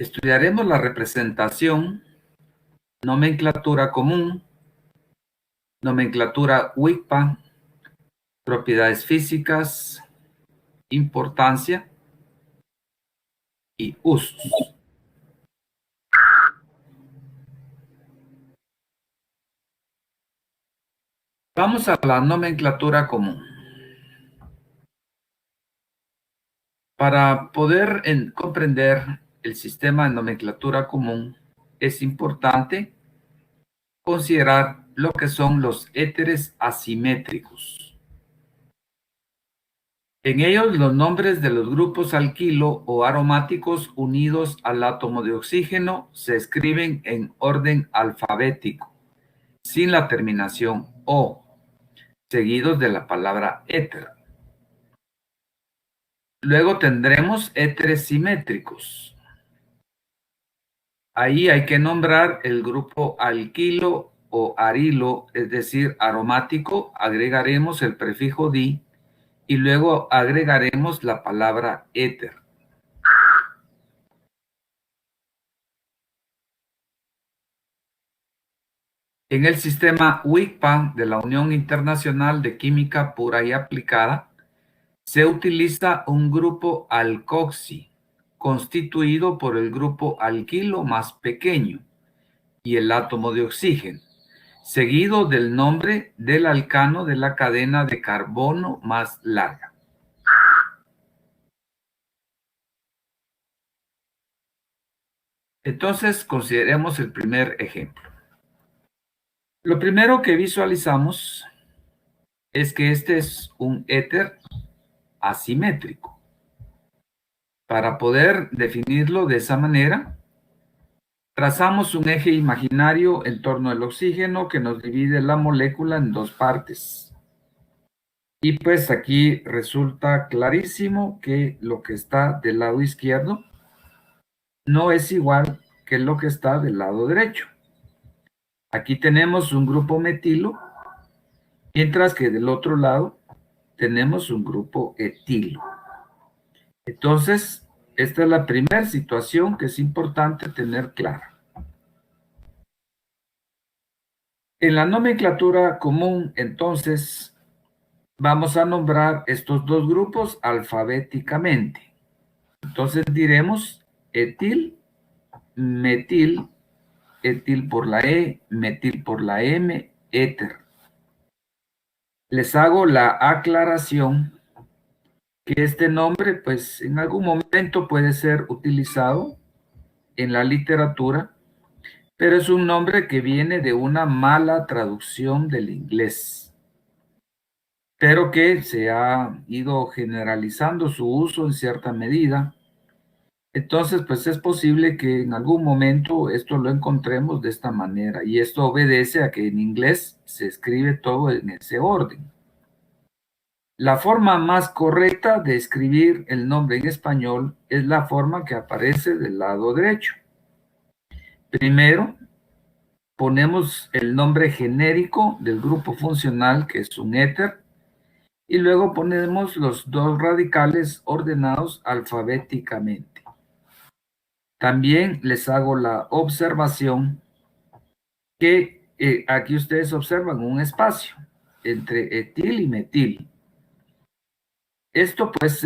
Estudiaremos la representación, nomenclatura común, nomenclatura WICPA, propiedades físicas, importancia y usos. Vamos a la nomenclatura común. Para poder comprender el sistema de nomenclatura común, es importante considerar lo que son los éteres asimétricos. En ellos, los nombres de los grupos alquilo o aromáticos unidos al átomo de oxígeno se escriben en orden alfabético, sin la terminación O, seguidos de la palabra éter. Luego tendremos éteres simétricos. Ahí hay que nombrar el grupo alquilo o arilo, es decir, aromático, agregaremos el prefijo di y luego agregaremos la palabra éter. En el sistema WICPA de la Unión Internacional de Química Pura y Aplicada, se utiliza un grupo alcoxi, constituido por el grupo alquilo más pequeño y el átomo de oxígeno, seguido del nombre del alcano de la cadena de carbono más larga. Entonces, consideremos el primer ejemplo. Lo primero que visualizamos es que este es un éter asimétrico. Para poder definirlo de esa manera, trazamos un eje imaginario en torno al oxígeno que nos divide la molécula en dos partes. Y pues aquí resulta clarísimo que lo que está del lado izquierdo no es igual que lo que está del lado derecho. Aquí tenemos un grupo metilo, mientras que del otro lado tenemos un grupo etilo. Entonces, esta es la primera situación que es importante tener clara. En la nomenclatura común, entonces, vamos a nombrar estos dos grupos alfabéticamente. Entonces diremos etil, metil, etil por la E, metil por la M, éter. Les hago la aclaración que este nombre, pues, en algún momento puede ser utilizado en la literatura, pero es un nombre que viene de una mala traducción del inglés, pero que se ha ido generalizando su uso en cierta medida. Entonces, pues es posible que en algún momento esto lo encontremos de esta manera, y esto obedece a que en inglés se escribe todo en ese orden. La forma más correcta de escribir el nombre en español es la forma que aparece del lado derecho. Primero, ponemos el nombre genérico del grupo funcional, que es un éter, y luego ponemos los dos radicales ordenados alfabéticamente. También les hago la observación que aquí ustedes observan un espacio entre etil y metil. Esto pues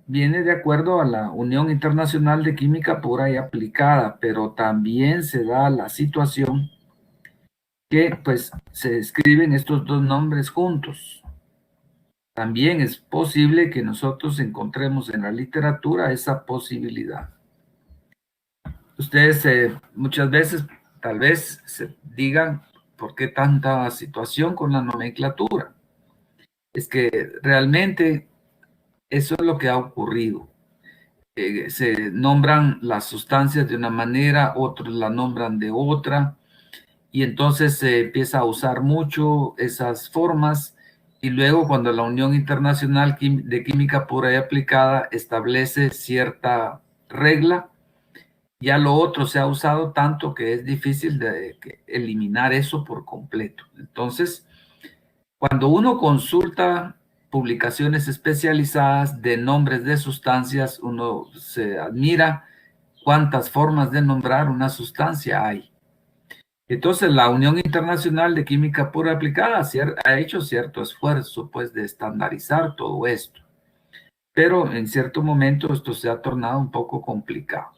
viene de acuerdo a la Unión Internacional de Química Pura y Aplicada, pero también se da la situación que pues se escriben estos dos nombres juntos. También es posible que nosotros encontremos en la literatura esa posibilidad. Ustedes muchas veces tal vez se digan, ¿por qué tanta situación con la nomenclatura? Es que realmente eso es lo que ha ocurrido. Se nombran las sustancias de una manera, otros la nombran de otra, y entonces se empieza a usar mucho esas formas, y luego cuando la Unión Internacional de Química Pura y Aplicada establece cierta regla, ya lo otro se ha usado tanto que es difícil de eliminar eso por completo. Entonces, cuando uno consulta publicaciones especializadas de nombres de sustancias, uno se admira cuántas formas de nombrar una sustancia hay. Entonces, la Unión Internacional de Química Pura Aplicada ha hecho cierto esfuerzo, pues, de estandarizar todo esto. Pero en cierto momento esto se ha tornado un poco complicado.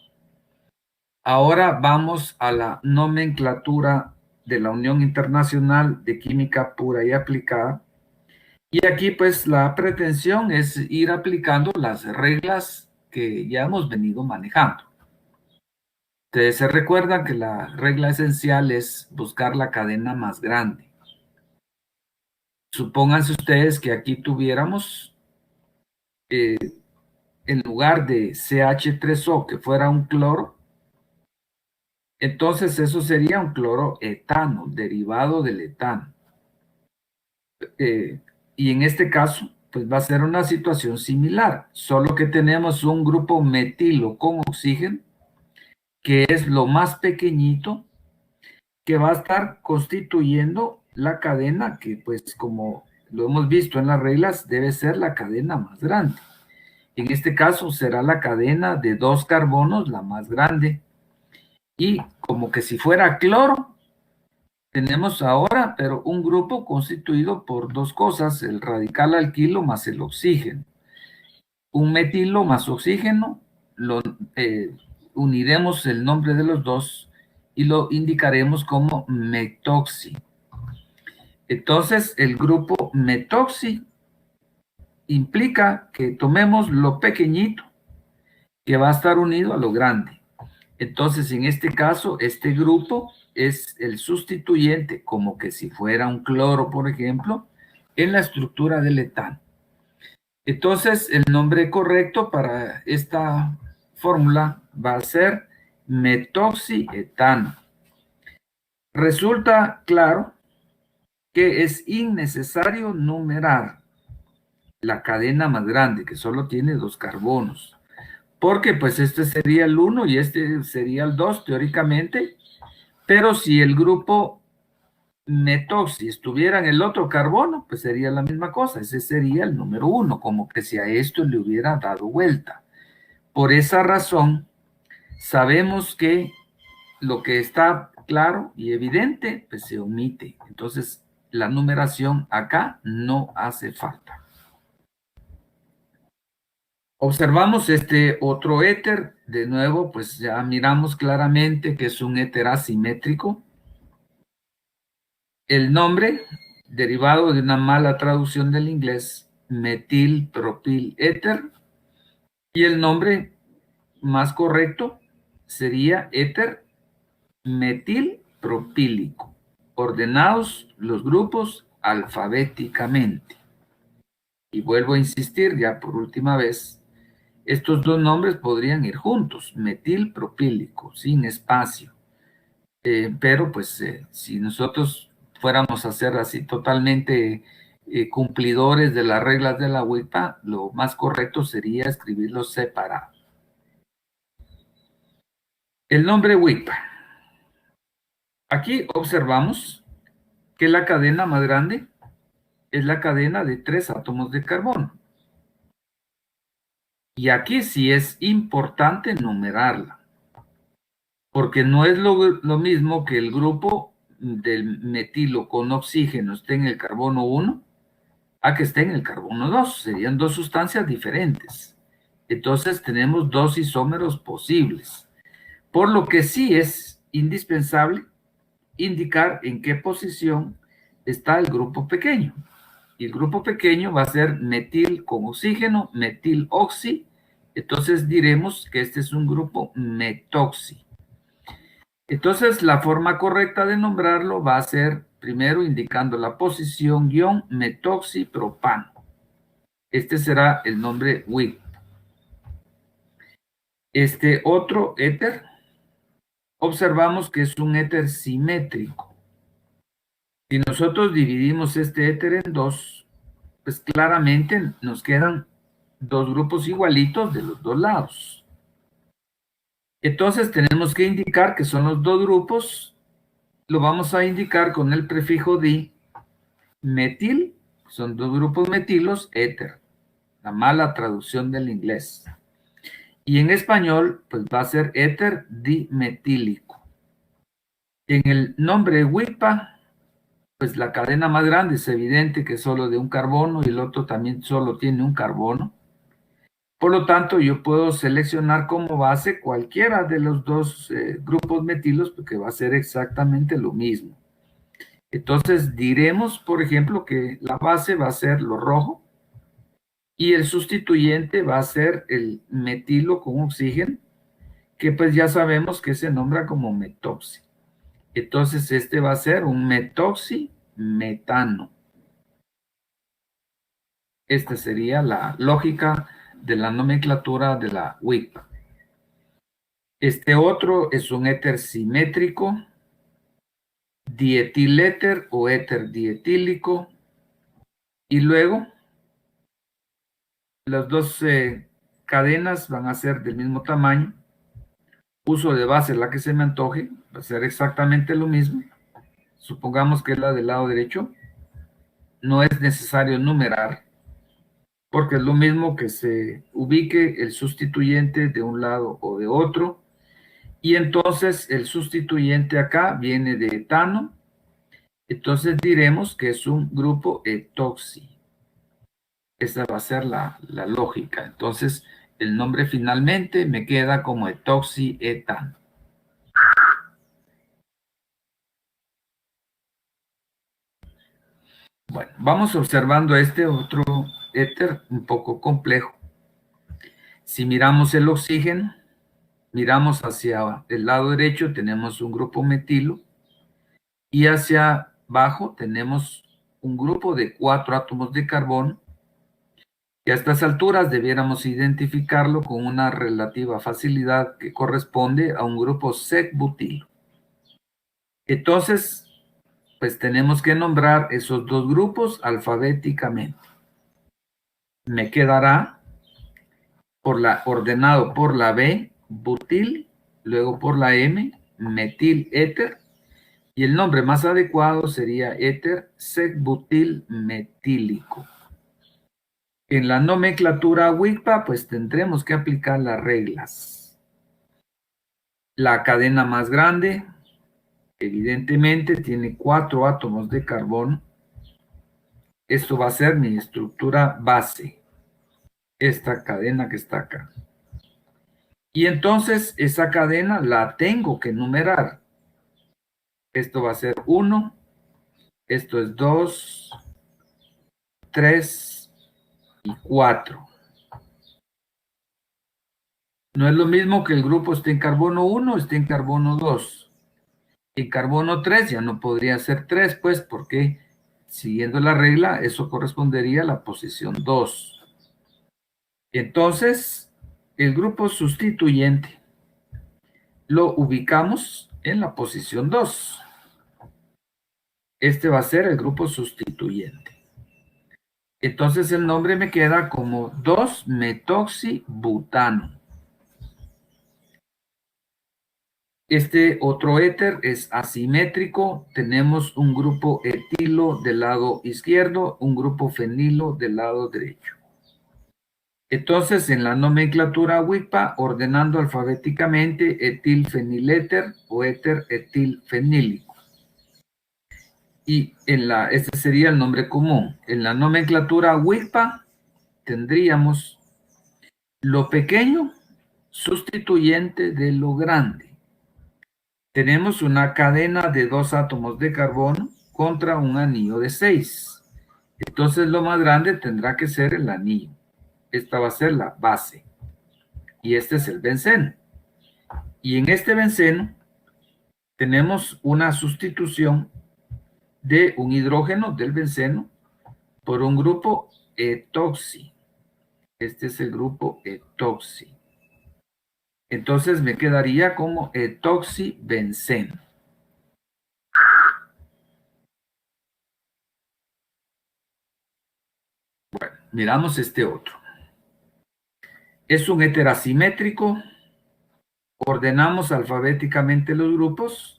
Ahora vamos a la nomenclatura de la Unión Internacional de Química Pura y Aplicada. Y aquí, pues, la pretensión es ir aplicando las reglas que ya hemos venido manejando. Ustedes se recuerdan que la regla esencial es buscar la cadena más grande. Supónganse ustedes que aquí tuviéramos, en lugar de CH3O, que fuera un cloro, entonces eso sería un cloroetano, derivado del etano. Y en este caso, pues va a ser una situación similar, solo que tenemos un grupo metilo con oxígeno, que es lo más pequeñito, que va a estar constituyendo la cadena que, pues, como lo hemos visto en las reglas, debe ser la cadena más grande. En este caso será la cadena de 2 carbonos la más grande. Y como que si fuera cloro, tenemos ahora, pero un grupo constituido por 2 cosas, el radical alquilo más el oxígeno. Un metilo más oxígeno, uniremos el nombre de los dos y lo indicaremos como metoxi. Entonces, el grupo metoxi implica que tomemos lo pequeñito que va a estar unido a lo grande. Entonces, en este caso, este grupo es el sustituyente, como que si fuera un cloro, por ejemplo, en la estructura del etano. Entonces, el nombre correcto para esta fórmula va a ser metoxietano. Resulta claro que es innecesario numerar la cadena más grande, que solo tiene 2 carbonos, porque pues este sería el 1 y este sería el 2 teóricamente, pero si el grupo metoxi estuviera en el otro carbono, pues sería la misma cosa, ese sería el número 1, como que si a esto le hubiera dado vuelta. Por esa razón, sabemos que lo que está claro y evidente, pues se omite. Entonces, la numeración acá no hace falta. Observamos este otro éter, de nuevo, pues ya miramos claramente que es un éter asimétrico. El nombre, derivado de una mala traducción del inglés, metilpropiléter, y el nombre más correcto sería éter metilpropílico, ordenados los grupos alfabéticamente. Y vuelvo a insistir ya por última vez, estos dos nombres podrían ir juntos, metilpropílico, sin espacio. Pero pues si nosotros fuéramos a ser así totalmente cumplidores de las reglas de la WIPA, lo más correcto sería escribirlos separados. El nombre WIPA. Aquí observamos que la cadena más grande es la cadena de 3 átomos de carbono. Y aquí sí es importante numerarla, porque no es lo mismo que el grupo del metilo con oxígeno esté en el carbono 1 a que esté en el carbono 2. Serían 2 sustancias diferentes. Entonces tenemos 2 isómeros posibles, por lo que sí es indispensable indicar en qué posición está el grupo pequeño. Y el grupo pequeño va a ser metil con oxígeno, metiloxi. Entonces diremos que este es un grupo metoxi. Entonces la forma correcta de nombrarlo va a ser primero indicando la posición guión metoxipropano. Este será el nombre WIP. Este otro éter, observamos que es un éter simétrico. Si nosotros dividimos este éter en 2, pues claramente nos quedan 2 grupos igualitos de los 2 lados. Entonces tenemos que indicar que son los 2 grupos, lo vamos a indicar con el prefijo di, metil, son 2 grupos metilos, éter, la mala traducción del inglés. Y en español, pues va a ser éter dimetílico. En el nombre WIPA, pues la cadena más grande es evidente que es solo de un carbono y el otro también solo tiene un carbono. Por lo tanto, yo puedo seleccionar como base cualquiera de los dos grupos metilos porque va a ser exactamente lo mismo. Entonces diremos, por ejemplo, que la base va a ser lo rojo y el sustituyente va a ser el metilo con oxígeno, que pues ya sabemos que se nombra como metoxi. Entonces este va a ser un metoximetano. Esta sería la lógica de la nomenclatura de la WIPA. Este otro es un éter simétrico, dietiléter o éter dietílico. Y luego las dos cadenas van a ser del mismo tamaño. Uso de base la que se me antoje, va a ser exactamente lo mismo. Supongamos que es la del lado derecho. No es necesario numerar, porque es lo mismo que se ubique el sustituyente de un lado o de otro. Y entonces el sustituyente acá viene de etano. Entonces diremos que es un grupo etoxi. Esa va a ser la lógica. Entonces el nombre finalmente me queda como etoxietano. Bueno, vamos observando este otro éter un poco complejo. Si miramos el oxígeno, miramos hacia el lado derecho, tenemos un grupo metilo y hacia abajo tenemos un grupo de 4 átomos de carbono, y a estas alturas debiéramos identificarlo con una relativa facilidad que corresponde a un grupo sec-butilo. Entonces, pues tenemos que nombrar esos dos grupos alfabéticamente. Me quedará ordenado por la B, butil, luego por la M, metil éter, y el nombre más adecuado sería éter sec-butil metílico. En la nomenclatura WIPA, pues tendremos que aplicar las reglas. La cadena más grande, evidentemente, tiene 4 átomos de carbono. Esto va a ser mi estructura base, esta cadena que está acá. Y entonces esa cadena la tengo que numerar. Esto va a ser 1, esto es 2, 3 y 4. No es lo mismo que el grupo esté en carbono 1 o esté en carbono 2. En carbono 3 ya no podría ser 3, pues, porque siguiendo la regla, eso correspondería a la posición 2. Entonces, el grupo sustituyente lo ubicamos en la posición 2. Este va a ser el grupo sustituyente. Entonces el nombre me queda como 2-metoxibutano. Este otro éter es asimétrico. Tenemos un grupo etilo del lado izquierdo, un grupo fenilo del lado derecho. Entonces, en la nomenclatura WIPA, ordenando alfabéticamente etilfeniléter o éter etilfenílico. Y este sería el nombre común. En la nomenclatura WIPA tendríamos lo pequeño sustituyente de lo grande. Tenemos una cadena de 2 átomos de carbono contra un anillo de 6. Entonces lo más grande tendrá que ser el anillo. Esta va a ser la base. Y este es el benceno. Y en este benceno tenemos una sustitución de un hidrógeno del benceno por un grupo etoxi. Este es el grupo etoxi. Entonces me quedaría como etoxibenceno. Bueno, miramos este otro. Es un éter asimétrico. Ordenamos alfabéticamente los grupos.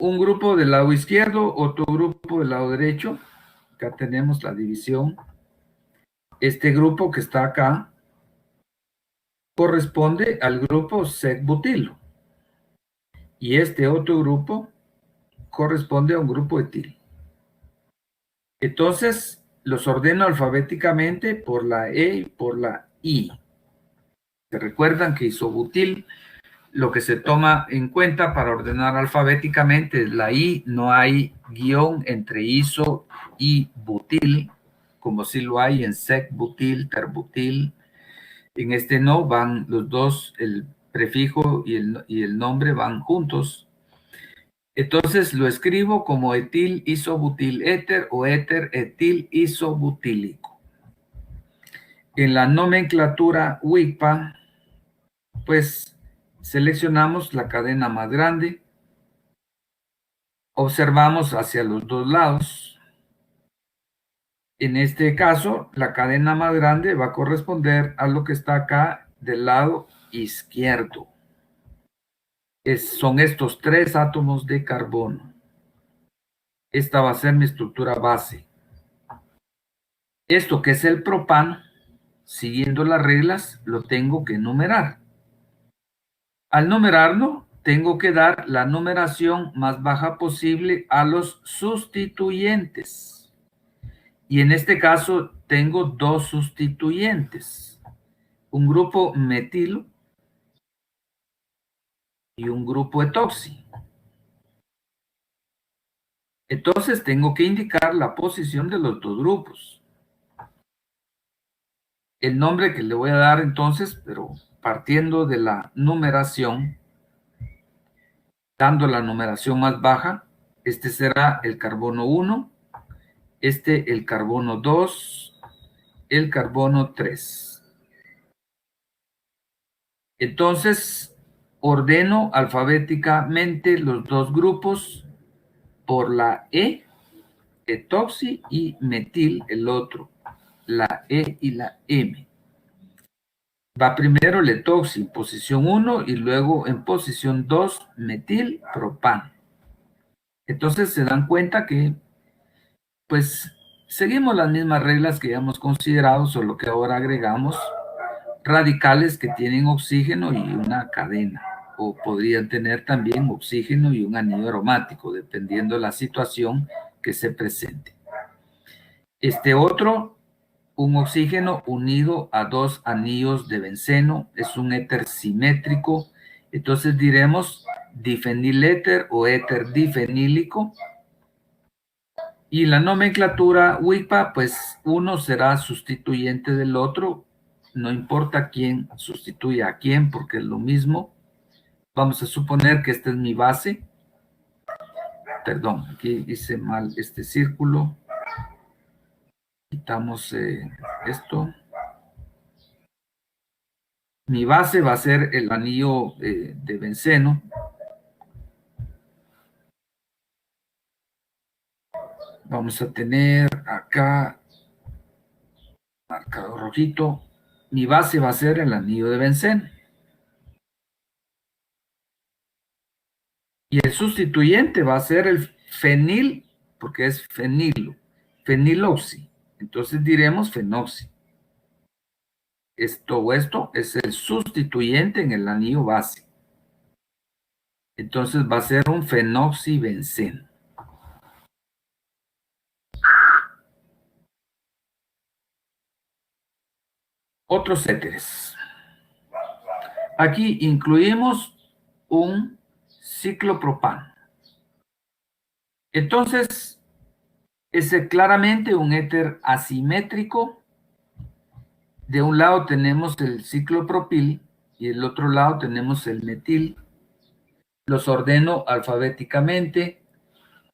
Un grupo del lado izquierdo, otro grupo del lado derecho. Acá tenemos la división. Este grupo que está acá corresponde al grupo sec-butilo. Y este otro grupo corresponde a un grupo etil. Entonces, los ordeno alfabéticamente por la E y por la I. ¿Se recuerdan que isobutil, lo que se toma en cuenta para ordenar alfabéticamente es la I? No hay guión entre iso y butil, como si lo hay en sec-butil, terbutil. En este no, van los dos, el prefijo y el nombre van juntos. Entonces lo escribo como etil isobutil éter o éter etil isobutílico. En la nomenclatura WIPA, pues seleccionamos la cadena más grande, observamos hacia los dos lados. En este caso, la cadena más grande va a corresponder a lo que está acá del lado izquierdo. Son estos 3 átomos de carbono. Esta va a ser mi estructura base. Esto que es el propano, siguiendo las reglas, lo tengo que numerar. Al numerarlo, tengo que dar la numeración más baja posible a los sustituyentes. Y en este caso tengo 2 sustituyentes. Un grupo metilo y un grupo etoxi. Entonces tengo que indicar la posición de los dos grupos. El nombre que le voy a dar entonces, pero partiendo de la numeración, dando la numeración más baja, este será el carbono 1, este el carbono 2, el carbono 3. Entonces, ordeno alfabéticamente los dos grupos por la E, etoxi, y metil, el otro, la E y la M. Va primero el etoxi en posición 1 y luego en posición 2 metil propano. Entonces se dan cuenta que pues seguimos las mismas reglas que ya hemos considerado, solo que ahora agregamos radicales que tienen oxígeno y una cadena, o podrían tener también oxígeno y un anillo aromático, dependiendo de la situación que se presente. Este otro, un oxígeno unido a 2 anillos de benceno, es un éter simétrico, entonces diremos difeniléter o éter difenílico. Y la nomenclatura WIPA, pues uno será sustituyente del otro, no importa quién sustituya a quién, porque es lo mismo. Vamos a suponer que esta es mi base. Perdón, aquí hice mal este círculo. Quitamos esto. Mi base va a ser el anillo de benceno. Vamos a tener acá marcado rojito. Mi base va a ser el anillo de benceno. Y el sustituyente va a ser el fenil, porque es fenilo, feniloxi. Entonces diremos fenoxi. Esto es el sustituyente en el anillo base. Entonces va a ser un fenoxibenceno. Otros éteres. Aquí incluimos un ciclopropano. Entonces, es claramente un éter asimétrico. De un lado tenemos el ciclopropil y del otro lado tenemos el metil. Los ordeno alfabéticamente.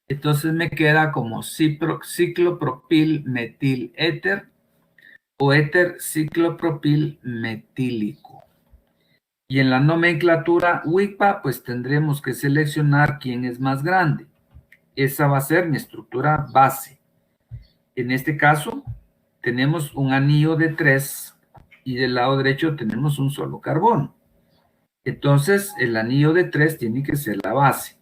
Entonces me queda como ciclopropil metil éter o éter ciclopropil metílico. Y en la nomenclatura WIPA, pues tendremos que seleccionar quién es más grande. Esa va a ser mi estructura base. En este caso, tenemos un anillo de 3 y del lado derecho tenemos un solo carbono. Entonces, el anillo de 3 tiene que ser la base.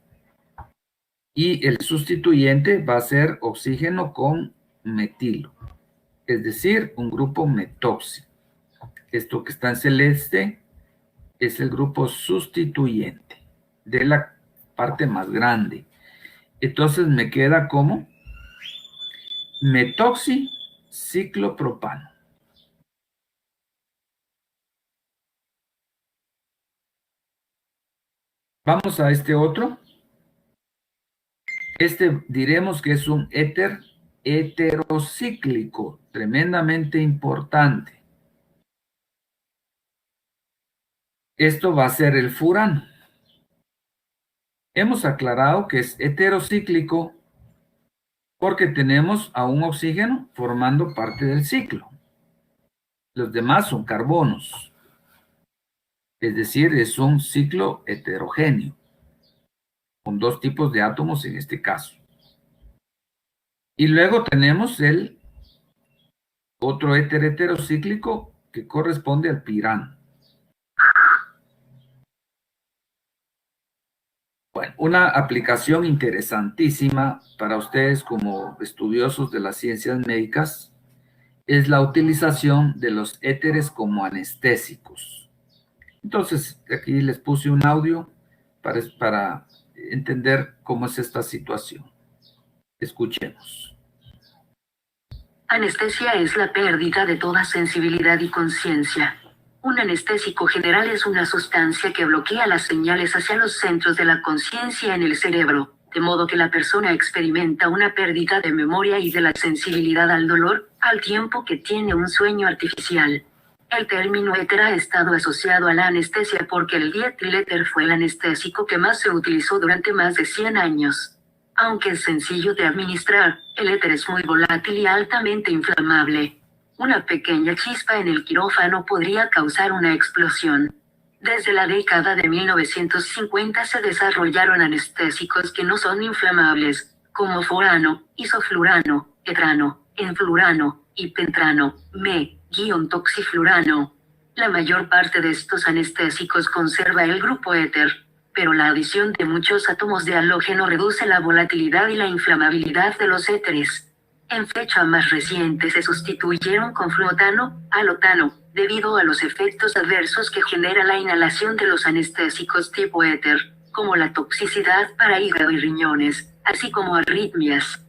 Y el sustituyente va a ser oxígeno con metilo, es decir, un grupo metoxi. Esto que está en celeste es el grupo sustituyente de la parte más grande. Entonces me queda como metoxiciclopropano. Vamos a este otro. Este diremos que es un éter heterocíclico, tremendamente importante. Esto va a ser el furano. Hemos aclarado que es heterocíclico porque tenemos a un oxígeno formando parte del ciclo. Los demás son carbonos. Es decir, es un ciclo heterogéneo, con dos tipos de átomos en este caso. Y luego tenemos el otro éter heterocíclico que corresponde al pirano. Bueno, una aplicación interesantísima para ustedes como estudiosos de las ciencias médicas es la utilización de los éteres como anestésicos. Entonces, aquí les puse un audio para entender cómo es esta situación. Escuchemos. Anestesia es la pérdida de toda sensibilidad y conciencia. Un anestésico general es una sustancia que bloquea las señales hacia los centros de la conciencia en el cerebro, de modo que la persona experimenta una pérdida de memoria y de la sensibilidad al dolor, al tiempo que tiene un sueño artificial. El término éter ha estado asociado a la anestesia porque el dietriléter fue el anestésico que más se utilizó durante más de 100 años. Aunque es sencillo de administrar, el éter es muy volátil y altamente inflamable. Una pequeña chispa en el quirófano podría causar una explosión. Desde la década de 1950 se desarrollaron anestésicos que no son inflamables, como furano, isoflurano, etrano, enflurano y pentrano, me-toxiflurano. La mayor parte de estos anestésicos conserva el grupo éter, pero la adición de muchos átomos de halógeno reduce la volatilidad y la inflamabilidad de los éteres. En fecha más reciente se sustituyeron con fluotano, halotano, debido a los efectos adversos que genera la inhalación de los anestésicos tipo éter, como la toxicidad para hígado y riñones, así como arritmias.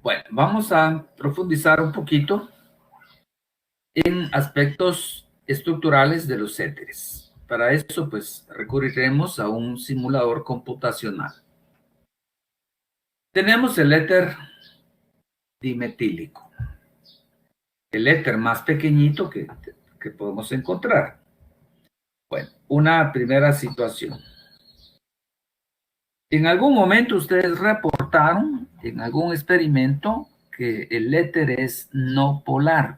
Bueno, vamos a profundizar un poquito en aspectos estructurales de los éteres. Para eso, pues, recurriremos a un simulador computacional. Tenemos el éter dimetílico, el éter más pequeñito que podemos encontrar. Bueno, una primera situación. En algún momento ustedes reportaron en algún experimento que el éter es no polar,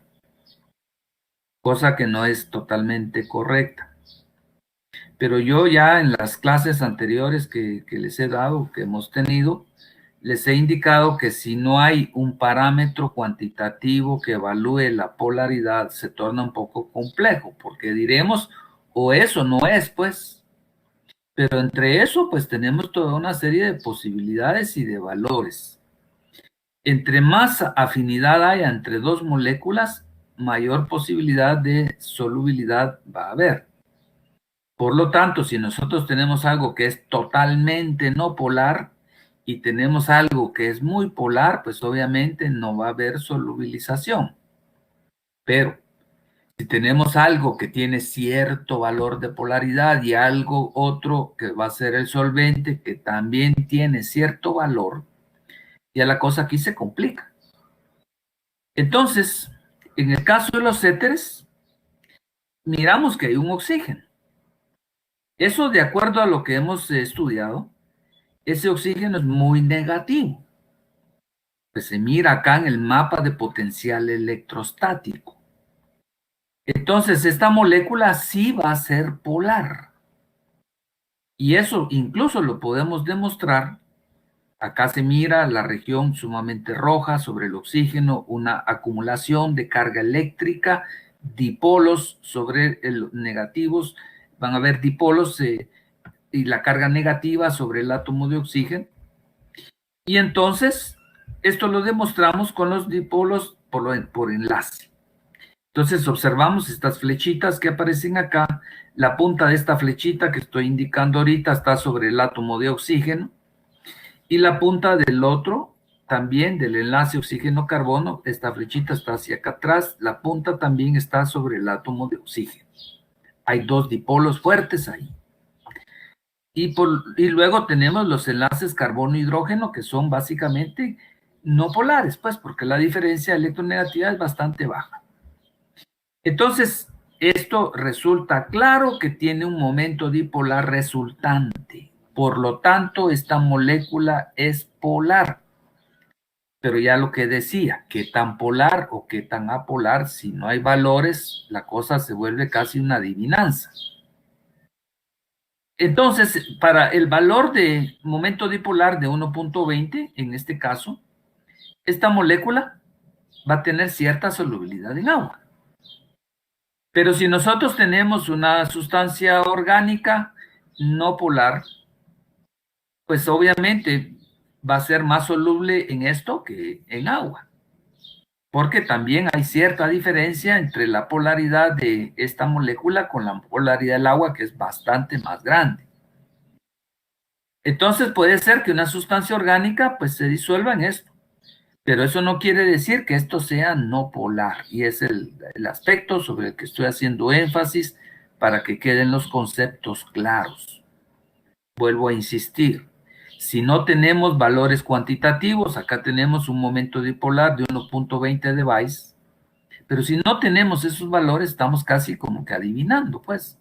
cosa que no es totalmente correcta. Pero yo ya en las clases anteriores que les he dado, que hemos tenido, les he indicado que si no hay un parámetro cuantitativo que evalúe la polaridad, se torna un poco complejo, porque diremos, o eso no es, pues. Pero entre eso, pues tenemos toda una serie de posibilidades y de valores. Entre más afinidad haya entre dos moléculas, mayor posibilidad de solubilidad va a haber. Por lo tanto, si nosotros tenemos algo que es totalmente no polar y tenemos algo que es muy polar, pues obviamente no va a haber solubilización. Pero si tenemos algo que tiene cierto valor de polaridad y algo otro que va a ser el solvente que también tiene cierto valor, ya la cosa aquí se complica. Entonces, en el caso de los éteres, miramos que hay un oxígeno. Eso, de acuerdo a lo que hemos estudiado, ese oxígeno es muy negativo. Pues se mira acá en el mapa de potencial electrostático. Entonces, esta molécula sí va a ser polar. Y eso incluso lo podemos demostrar. Acá se mira la región sumamente roja sobre el oxígeno, una acumulación de carga eléctrica, dipolos sobre los negativos. Van a haber dipolos y la carga negativa sobre el átomo de oxígeno. Y entonces, esto lo demostramos con los dipolos por enlace. Entonces observamos estas flechitas que aparecen acá. La punta de esta flechita que estoy indicando ahorita está sobre el átomo de oxígeno y la punta del otro también del enlace oxígeno-carbono, esta flechita está hacia acá atrás, la punta también está sobre el átomo de oxígeno. Hay dos dipolos fuertes ahí. Y luego tenemos los enlaces carbono-hidrógeno que son básicamente no polares, pues porque la diferencia electronegativa es bastante baja. Entonces, esto resulta claro que tiene un momento dipolar resultante. Por lo tanto, esta molécula es polar. Pero ya lo que decía, qué tan polar o qué tan apolar, si no hay valores, la cosa se vuelve casi una adivinanza. Entonces, para el valor de momento dipolar de 1.20, en este caso, esta molécula va a tener cierta solubilidad en agua. Pero si nosotros tenemos una sustancia orgánica no polar, pues obviamente va a ser más soluble en esto que en agua. Porque también hay cierta diferencia entre la polaridad de esta molécula con la polaridad del agua, que es bastante más grande. Entonces puede ser que una sustancia orgánica pues se disuelva en esto, pero eso no quiere decir que esto sea no polar, y es el aspecto sobre el que estoy haciendo énfasis para que queden los conceptos claros. Vuelvo a insistir, si no tenemos valores cuantitativos, acá tenemos un momento dipolar de 1.20 de Weiss, pero si no tenemos esos valores, estamos casi como que adivinando, pues.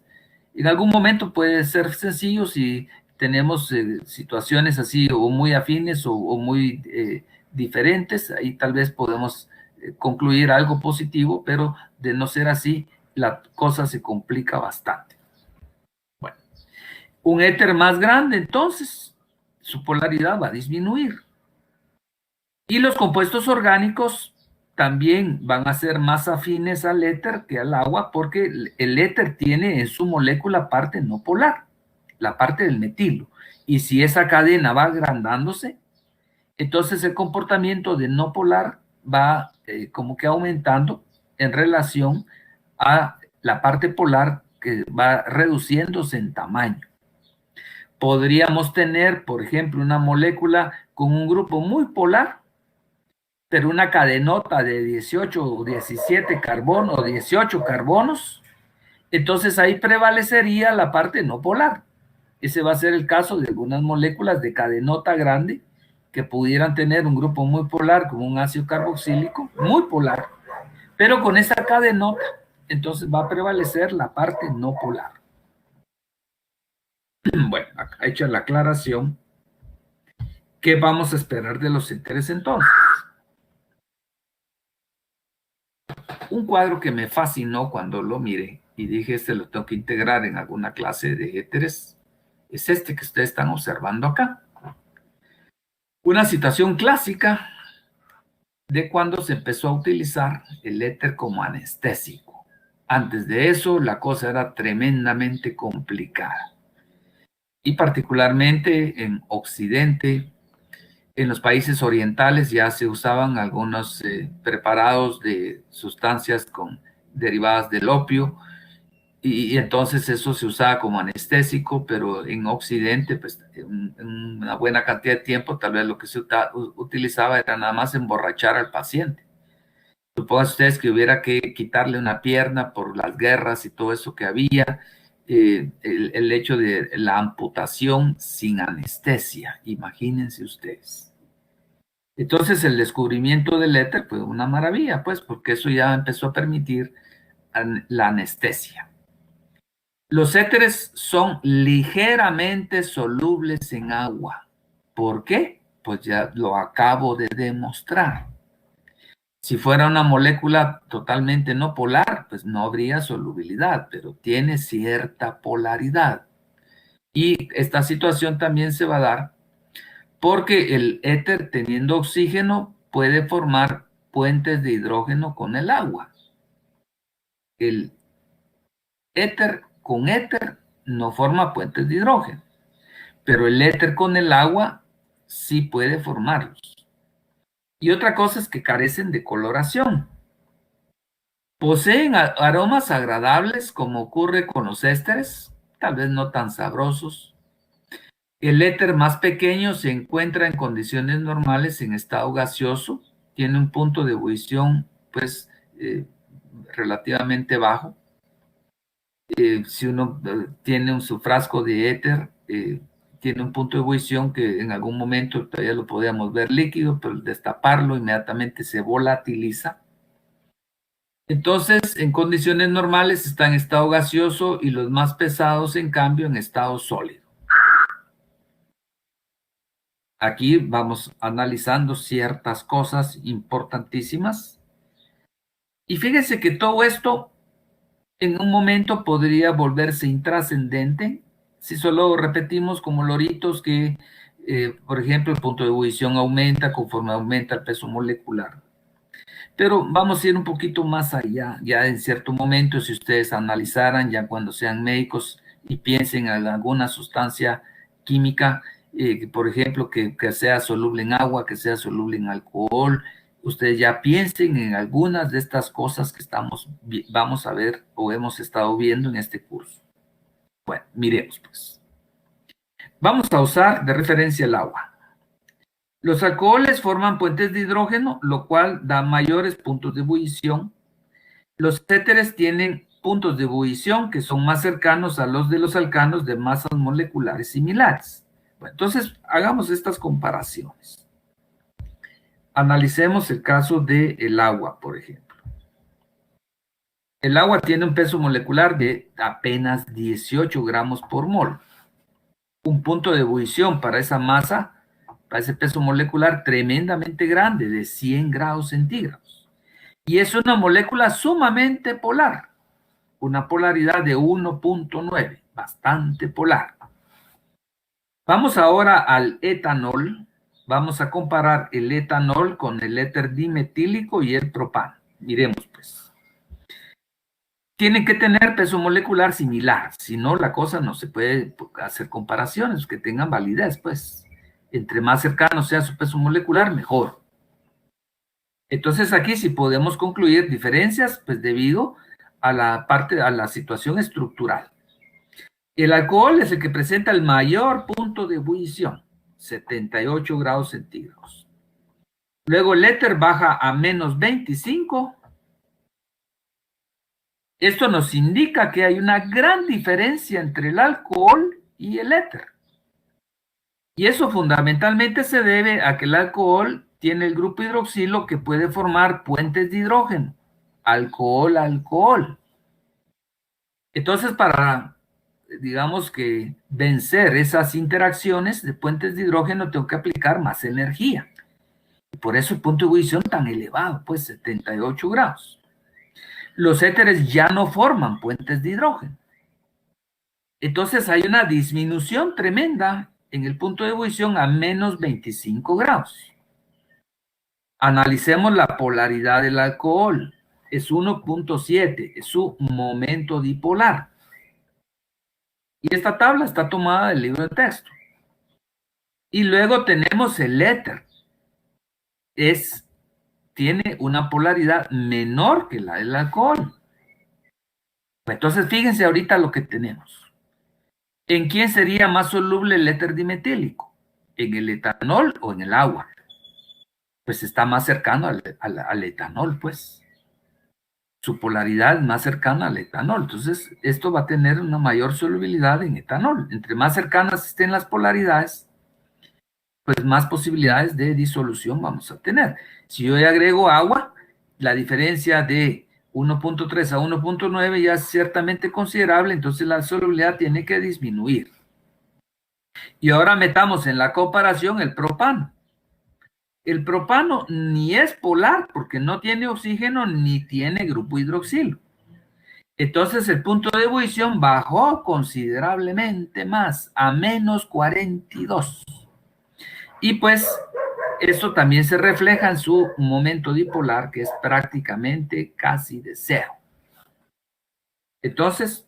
En algún momento puede ser sencillo si tenemos situaciones así o muy afines o muy diferentes, ahí tal vez podemos concluir algo positivo, pero de no ser así, la cosa se complica bastante. Bueno, un éter más grande, entonces, su polaridad va a disminuir. Y los compuestos orgánicos también van a ser más afines al éter que al agua porque el éter tiene en su molécula parte no polar, la parte del metilo. Y si esa cadena va agrandándose, entonces el comportamiento de no polar va como que aumentando en relación a la parte polar que va reduciéndose en tamaño. Podríamos tener, por ejemplo, una molécula con un grupo muy polar, pero una cadenota de 18 o 17 carbonos o 18 carbonos, entonces ahí prevalecería la parte no polar. Ese va a ser el caso de algunas moléculas de cadenota grande que pudieran tener un grupo muy polar como un ácido carboxílico, muy polar, pero con esa cadenota, entonces va a prevalecer la parte no polar. Bueno, acá hecha la aclaración, ¿qué vamos a esperar de los éteres entonces? Un cuadro que me fascinó cuando lo miré y dije, este lo tengo que integrar en alguna clase de éteres, es este que ustedes están observando acá. Una situación clásica de cuando se empezó a utilizar el éter como anestésico. Antes de eso, la cosa era tremendamente complicada. Y particularmente en Occidente, en los países orientales ya se usaban algunos preparados de sustancias derivadas del opio, y entonces eso se usaba como anestésico, pero en Occidente, pues en una buena cantidad de tiempo, tal vez lo que se utilizaba era nada más emborrachar al paciente. Supongan ustedes que hubiera que quitarle una pierna por las guerras y todo eso que había, el hecho de la amputación sin anestesia, imagínense ustedes. Entonces el descubrimiento del éter fue una maravilla, pues, porque eso ya empezó a permitir la anestesia. Los éteres son ligeramente solubles en agua. ¿Por qué? Pues ya lo acabo de demostrar. Si fuera una molécula totalmente no polar, pues no habría solubilidad, pero tiene cierta polaridad. Y esta situación también se va a dar porque el éter, teniendo oxígeno, puede formar puentes de hidrógeno con el agua. El éter con éter no forma puentes de hidrógeno, pero el éter con el agua sí puede formarlos. Y otra cosa es que carecen de coloración. Poseen aromas agradables, como ocurre con los ésteres, tal vez no tan sabrosos. El éter más pequeño se encuentra en condiciones normales en estado gaseoso, tiene un punto de ebullición pues relativamente bajo. Si uno tiene su frasco de éter, tiene un punto de ebullición que en algún momento todavía lo podíamos ver líquido, pero al destaparlo inmediatamente se volatiliza. Entonces, en condiciones normales está en estado gaseoso y los más pesados, en cambio, en estado sólido. Aquí vamos analizando ciertas cosas importantísimas. Y fíjese que todo esto en un momento podría volverse intrascendente si solo repetimos como loritos que, por ejemplo, el punto de ebullición aumenta conforme aumenta el peso molecular. Pero vamos a ir un poquito más allá, ya en cierto momento, si ustedes analizaran, ya cuando sean médicos y piensen en alguna sustancia química, por ejemplo, que sea soluble en agua, que sea soluble en alcohol, ustedes ya piensen en algunas de estas cosas que vamos a ver o hemos estado viendo en este curso. Bueno, miremos pues. Vamos a usar de referencia el agua. Los alcoholes forman puentes de hidrógeno, lo cual da mayores puntos de ebullición. Los éteres tienen puntos de ebullición que son más cercanos a los de los alcanos de masas moleculares similares. Bueno, entonces, hagamos estas comparaciones. Analicemos el caso del agua, por ejemplo. El agua tiene un peso molecular de apenas 18 gramos por mol. Un punto de ebullición para esa masa, para ese peso molecular tremendamente grande, de 100 grados centígrados. Y es una molécula sumamente polar, una polaridad de 1.9, bastante polar. Vamos ahora al etanol. Vamos a comparar el etanol con el éter dimetílico y el propano. Miremos pues. Tienen que tener peso molecular similar, si no la cosa no se puede hacer comparaciones que tengan validez pues. Entre más cercano sea su peso molecular, mejor. Entonces aquí sí podemos concluir diferencias pues debido a la situación estructural. El alcohol es el que presenta el mayor punto de ebullición, 78 grados centígrados. Luego el éter baja a menos 25. Esto nos indica que hay una gran diferencia entre el alcohol y el éter. Y eso fundamentalmente se debe a que el alcohol tiene el grupo hidroxilo que puede formar puentes de hidrógeno. Alcohol. Entonces, para, digamos que, vencer esas interacciones de puentes de hidrógeno, tengo que aplicar más energía. Y por eso el punto de ebullición tan elevado, pues 78 grados. Los éteres ya no forman puentes de hidrógeno. Entonces hay una disminución tremenda en el punto de ebullición a menos 25 grados. Analicemos la polaridad del alcohol. Es 1.7, es su momento dipolar. Y esta tabla está tomada del libro de texto. Y luego tenemos el éter. Tiene una polaridad menor que la del alcohol. Entonces, fíjense ahorita lo que tenemos. ¿En quién sería más soluble el éter dimetílico? ¿En el etanol o en el agua? Pues está más cercano al etanol, pues. Su polaridad es más cercana al etanol. Entonces, esto va a tener una mayor solubilidad en etanol. Entre más cercanas estén las polaridades, pues más posibilidades de disolución vamos a tener. Si yo le agrego agua, la diferencia de 1.3 a 1.9 ya es ciertamente considerable, entonces la solubilidad tiene que disminuir. Y ahora metamos en la comparación el propano. El propano ni es polar porque no tiene oxígeno ni tiene grupo hidroxilo. Entonces el punto de ebullición bajó considerablemente más, a menos 42. Y pues esto también se refleja en su momento dipolar, que es prácticamente casi de cero. Entonces,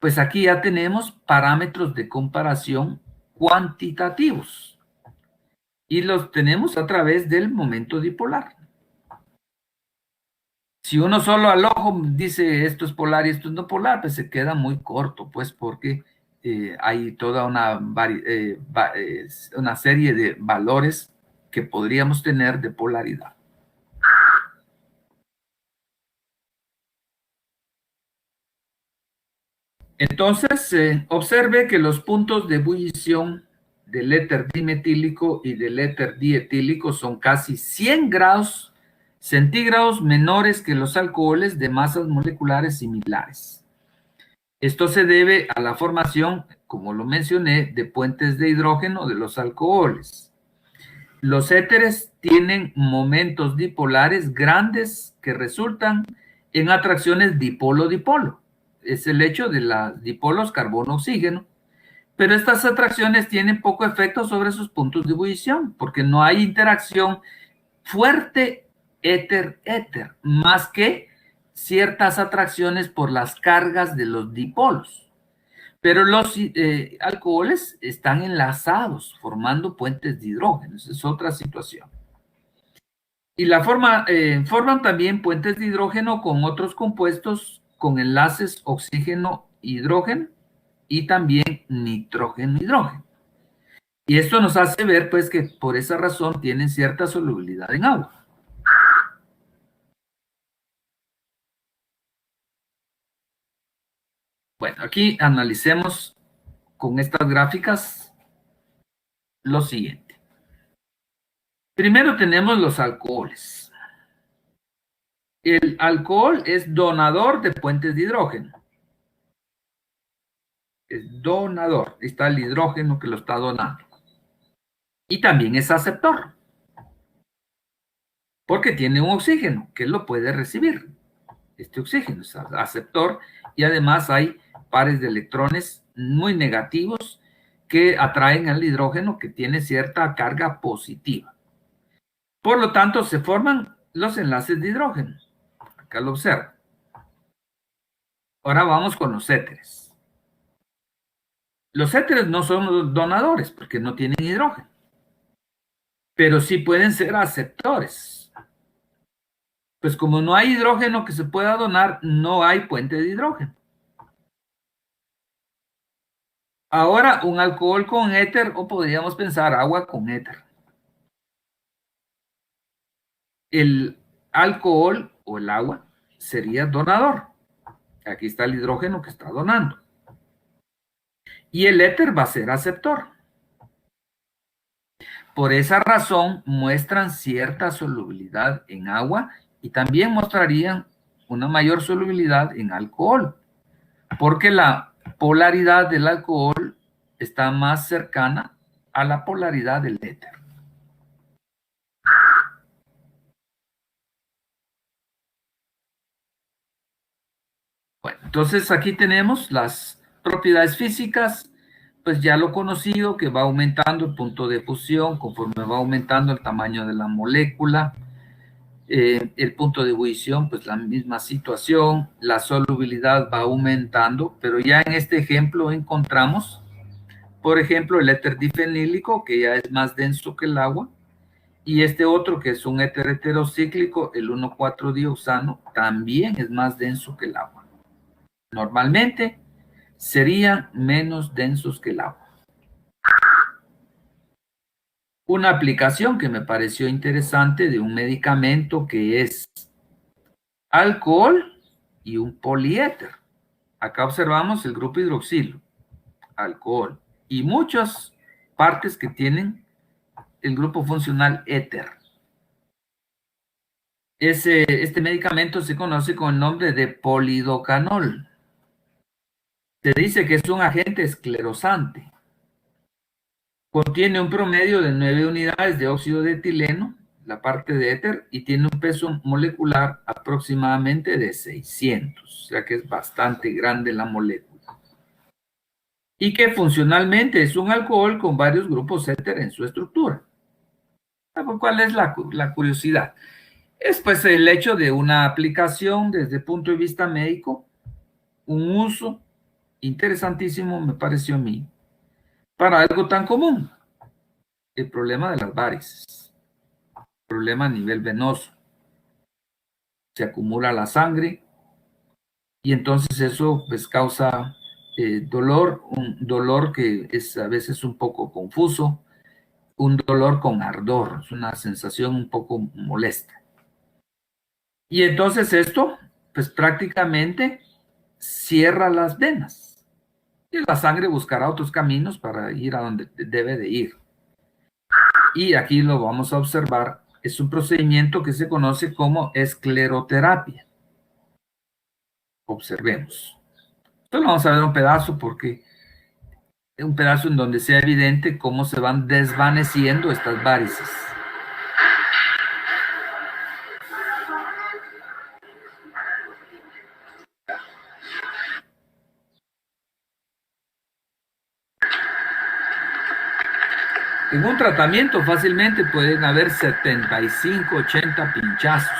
pues aquí ya tenemos parámetros de comparación cuantitativos. Y los tenemos a través del momento dipolar. Si uno solo al ojo dice esto es polar y esto es no polar, pues se queda muy corto, pues porque hay toda una serie de valores que podríamos tener de polaridad. Entonces, observe que los puntos de ebullición del éter dimetílico y del éter dietílico son casi 100 grados centígrados menores que los alcoholes de masas moleculares similares. Esto se debe a la formación, como lo mencioné, de puentes de hidrógeno de los alcoholes. Los éteres tienen momentos dipolares grandes que resultan en atracciones dipolo-dipolo. Es el hecho de los dipolos carbono-oxígeno. Pero estas atracciones tienen poco efecto sobre sus puntos de ebullición, porque no hay interacción fuerte éter-éter, más que ciertas atracciones por las cargas de los dipolos. Pero los alcoholes están enlazados, formando puentes de hidrógeno. Esa es otra situación. Y forman también puentes de hidrógeno con otros compuestos con enlaces oxígeno-hidrógeno y también nitrógeno-hidrógeno. Y esto nos hace ver, pues, que por esa razón tienen cierta solubilidad en agua. Bueno, aquí analicemos con estas gráficas lo siguiente. Primero tenemos los alcoholes. El alcohol es donador de puentes de hidrógeno. Es donador. Está el hidrógeno que lo está donando. Y también es aceptor. Porque tiene un oxígeno que lo puede recibir. Este oxígeno es aceptor y además hay pares de electrones muy negativos que atraen al hidrógeno que tiene cierta carga positiva. Por lo tanto, se forman los enlaces de hidrógeno. Acá lo observo. Ahora vamos con los éteres. Los éteres no son donadores porque no tienen hidrógeno, pero sí pueden ser aceptores. Pues como no hay hidrógeno que se pueda donar, no hay puente de hidrógeno. Ahora, un alcohol con éter, o podríamos pensar agua con éter. El alcohol o el agua sería donador. Aquí está el hidrógeno que está donando. Y el éter va a ser aceptor. Por esa razón muestran cierta solubilidad en agua y también mostrarían una mayor solubilidad en alcohol, porque la polaridad del alcohol está más cercana a la polaridad del éter. Bueno, entonces aquí tenemos las propiedades físicas, pues ya lo conocido, que va aumentando el punto de fusión conforme va aumentando el tamaño de la molécula. El punto de ebullición, pues la misma situación, la solubilidad va aumentando, pero ya en este ejemplo encontramos, por ejemplo, el éter difenílico, que ya es más denso que el agua, y este otro, que es un éter heterocíclico, el 1,4-dioxano, también es más denso que el agua. Normalmente serían menos densos que el agua. Una aplicación que me pareció interesante de un medicamento que es alcohol y un poliéter. Acá observamos el grupo hidroxilo, alcohol, y muchas partes que tienen el grupo funcional éter. Este medicamento se conoce con el nombre de polidocanol. Se dice que es un agente esclerosante. Contiene un promedio de 9 unidades de óxido de etileno, la parte de éter, y tiene un peso molecular aproximadamente de 600, o sea que es bastante grande la molécula. Y que funcionalmente es un alcohol con varios grupos éter en su estructura. ¿Cuál es la curiosidad? Es pues el hecho de una aplicación desde el punto de vista médico, un uso interesantísimo me pareció a mí, para algo tan común, el problema de las varices, problema a nivel venoso. se acumula la sangre y entonces eso pues causa dolor, un dolor que es a veces un poco confuso, un dolor con ardor, es una sensación un poco molesta. Y entonces esto pues prácticamente cierra las venas y la sangre buscará otros caminos para ir a donde debe de ir. Y aquí lo vamos a observar, es un procedimiento que se conoce como escleroterapia. Observemos. Solo vamos a ver un pedazo porque es un pedazo en donde sea evidente cómo se van desvaneciendo estas varices. En un tratamiento fácilmente pueden haber 75, 80 pinchazos.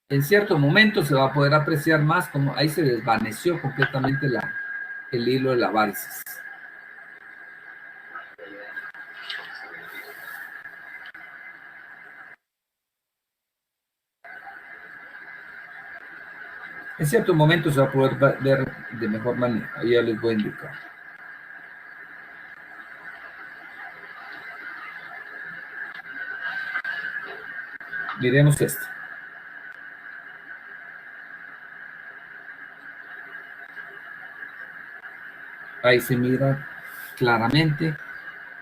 En cierto momento se va a poder apreciar más como ahí se desvaneció completamente el hilo de la varices. En cierto momento se va a poder ver de mejor manera. Ahí ya les voy a indicar. Miremos este. Ahí se mira claramente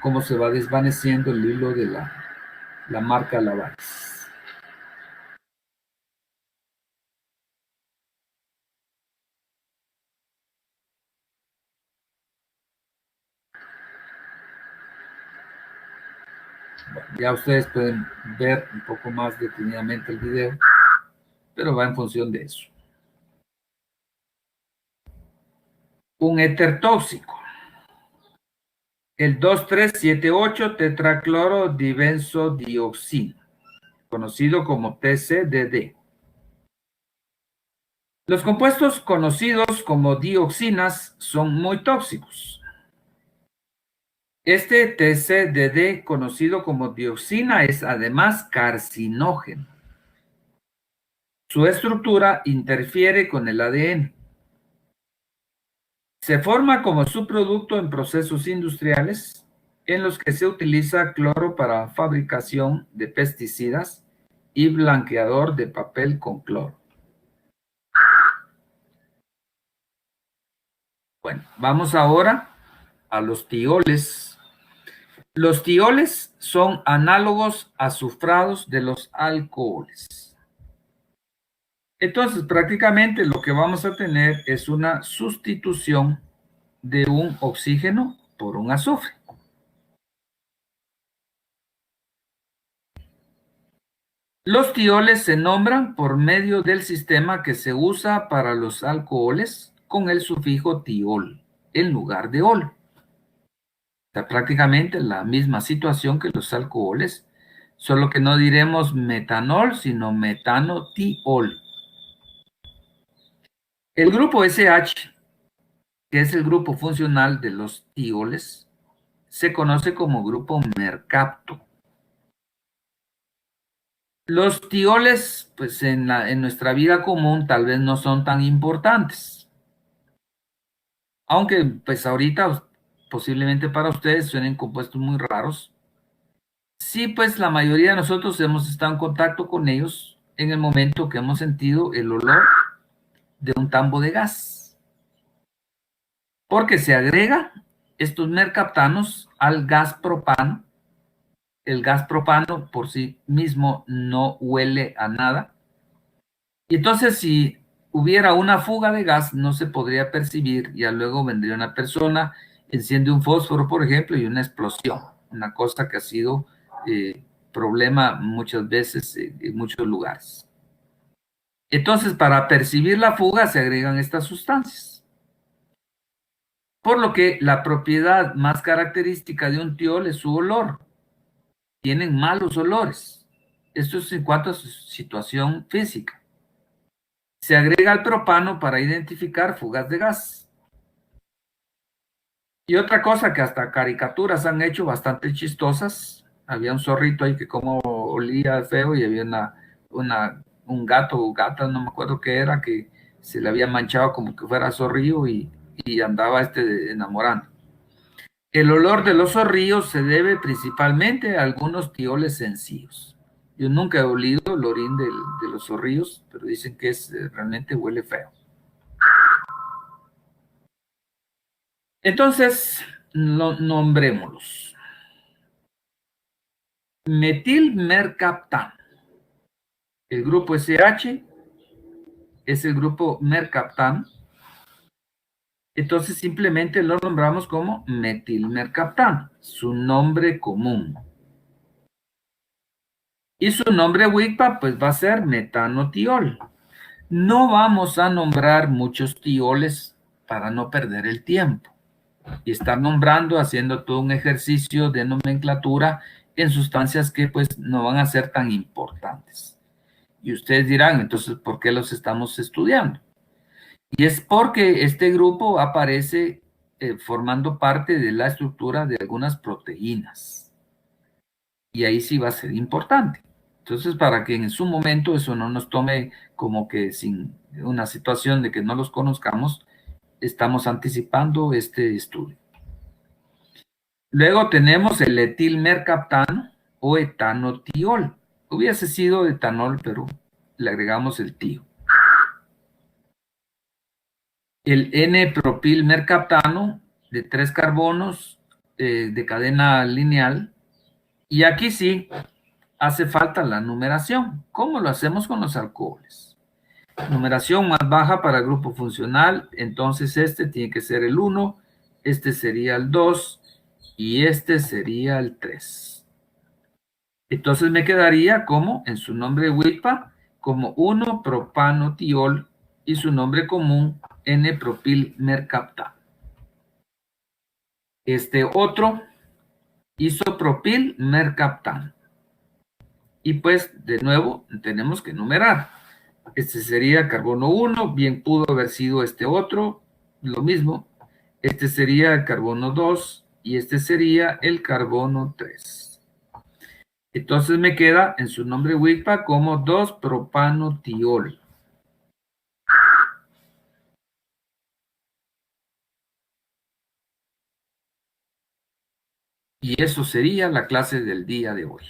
cómo se va desvaneciendo el hilo de la marca de la varice. Bueno, ya ustedes pueden ver un poco más detenidamente el video, pero va en función de eso. Un éter tóxico. El 2378 tetraclorodibenzodioxina, conocido como TCDD. Los compuestos conocidos como dioxinas son muy tóxicos. Este TCDD, conocido como dioxina, es además carcinógeno. Su estructura interfiere con el ADN. Se forma como subproducto en procesos industriales en los que se utiliza cloro para fabricación de pesticidas y blanqueador de papel con cloro. Bueno, vamos ahora a los tioles. Los tioles son análogos azufrados de los alcoholes. Entonces, prácticamente lo que vamos a tener es una sustitución de un oxígeno por un azufre. Los tioles se nombran por medio del sistema que se usa para los alcoholes con el sufijo tiol en lugar de ol. O sea, prácticamente la misma situación que los alcoholes, solo que no diremos metanol, sino metanotiol. El grupo SH, que es el grupo funcional de los tioles, se conoce como grupo mercapto. Los tioles, pues en nuestra vida común tal vez no son tan importantes. Aunque pues ahorita posiblemente para ustedes suenen compuestos muy raros. Sí, pues la mayoría de nosotros hemos estado en contacto con ellos en el momento que hemos sentido el olor de un tambo de gas. Porque se agrega estos mercaptanos al gas propano. El gas propano por sí mismo no huele a nada. Y entonces si hubiera una fuga de gas no se podría percibir, ya luego vendría una persona, enciende un fósforo, por ejemplo, y una explosión, una cosa que ha sido problema muchas veces en muchos lugares. Entonces, para percibir la fuga se agregan estas sustancias. Por lo que la propiedad más característica de un tiol es su olor. Tienen malos olores. Esto es en cuanto a su situación física. Se agrega el propano para identificar fugas de gas. Y otra cosa que hasta caricaturas han hecho bastante chistosas. Había un zorrito ahí que como olía feo y había un gato o gata, no me acuerdo qué era, que se le había manchado como que fuera zorrillo y andaba enamorando. El olor de los zorrillos se debe principalmente a algunos tioles sencillos. Yo nunca he olido el orín de los zorrillos, pero dicen que realmente huele feo. Entonces, nombrémoslos. Metilmercaptano. El grupo SH es el grupo mercaptano. Entonces simplemente lo nombramos como metilmercaptano, su nombre común. Y su nombre WICPA pues va a ser metanotiol. No vamos a nombrar muchos tioles para no perder el tiempo y estar nombrando, haciendo todo un ejercicio de nomenclatura en sustancias que pues no van a ser tan importantes. Y ustedes dirán, entonces, ¿por qué los estamos estudiando? Y es porque este grupo aparece formando parte de la estructura de algunas proteínas. Y ahí sí va a ser importante. Entonces, para que en su momento eso no nos tome como que sin una situación de que no los conozcamos, estamos anticipando este estudio. Luego tenemos el etilmercaptano o etanotiol. Hubiese sido etanol, pero le agregamos el tío. El N-propilmercaptano de 3 carbonos de cadena lineal. Y aquí sí hace falta la numeración. ¿Cómo lo hacemos con los alcoholes? Numeración más baja para el grupo funcional, entonces este tiene que ser el 1, este sería el 2 y este sería el 3. Entonces me quedaría como en su nombre WIPA, como 1-propanotiol y su nombre común N-propilmercaptano. Este otro, isopropilmercaptano. Y pues de nuevo tenemos que numerar. Este sería carbono 1, bien pudo haber sido este otro, lo mismo. Este sería el carbono 2 y este sería el carbono 3. Entonces me queda en su nombre WIPA como 2-propanotiol. Y eso sería la clase del día de hoy.